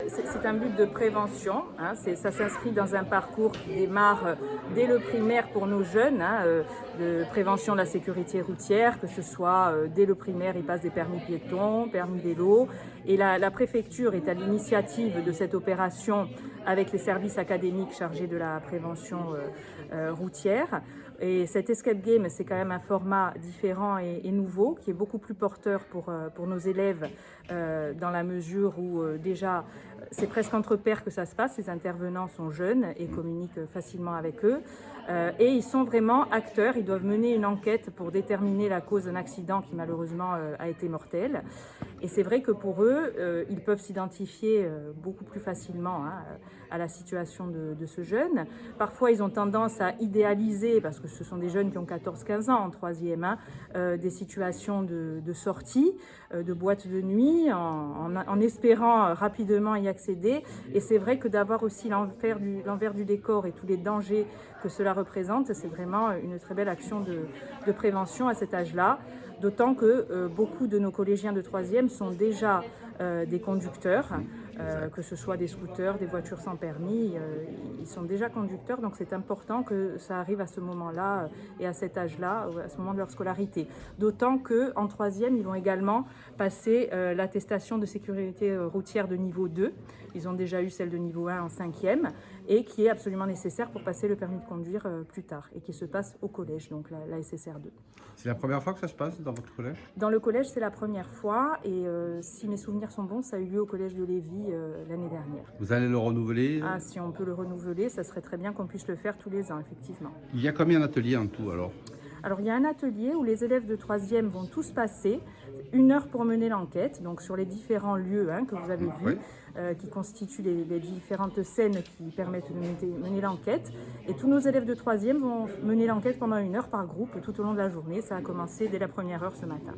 c'est un but de prévention, hein, ça s'inscrit dans un parcours qui démarre dès le primaire pour nos jeunes, hein, de prévention de la sécurité routière, que ce soit dès le primaire, ils passent des permis piétons, permis vélo, et la préfecture est à l'initiative de cette opération avec les services académiques chargés de la prévention routière. Et cet escape game, c'est quand même un format différent et nouveau, qui est beaucoup plus porteur pour nos élèves, dans la mesure où déjà, c'est presque entre pairs que ça se passe. Les intervenants sont jeunes et communiquent facilement avec eux. Et ils sont vraiment acteurs, ils doivent mener une enquête pour déterminer la cause d'un accident qui malheureusement a été mortel. Et c'est vrai que pour eux, ils peuvent s'identifier beaucoup plus facilement, hein, à la situation de ce jeune. Parfois, ils ont tendance à idéaliser, parce que ce sont des jeunes qui ont 14-15 ans en troisième, hein, des situations de sortie, de boîte de nuit, en espérant rapidement y accéder. Et c'est vrai que d'avoir aussi l'envers du décor et tous les dangers que cela représente, c'est vraiment une très belle action de prévention à cet âge-là. D'autant que beaucoup de nos collégiens de troisième sont déjà des conducteurs, que ce soit des scooters, des voitures sans permis, ils sont déjà conducteurs, donc c'est important que ça arrive à ce moment-là et à cet âge-là, à ce moment de leur scolarité. D'autant qu'en troisième, ils vont également passer l'attestation de sécurité routière de niveau 2. Ils ont déjà eu celle de niveau 1 en cinquième, et qui est absolument nécessaire pour passer le permis de conduire plus tard, et qui se passe au collège, donc la SSR 2. C'est la première fois que ça se passe dans votre collège? Dans le collège, c'est la première fois, et si mes souvenirs sont bons, ça a eu lieu au collège de Lévis l'année dernière. Vous allez le renouveler? Ah, si on peut le renouveler, ça serait très bien qu'on puisse le faire tous les ans, effectivement. Il y a combien d'ateliers en tout alors? Alors, il y a un atelier où les élèves de 3e vont tous passer 1 heure pour mener l'enquête, donc sur les différents lieux, hein, que vous avez vus, qui constituent les différentes scènes qui permettent de mener l'enquête. Et tous nos élèves de 3e vont mener l'enquête pendant 1 heure par groupe tout au long de la journée. Ça a commencé dès la première heure ce matin.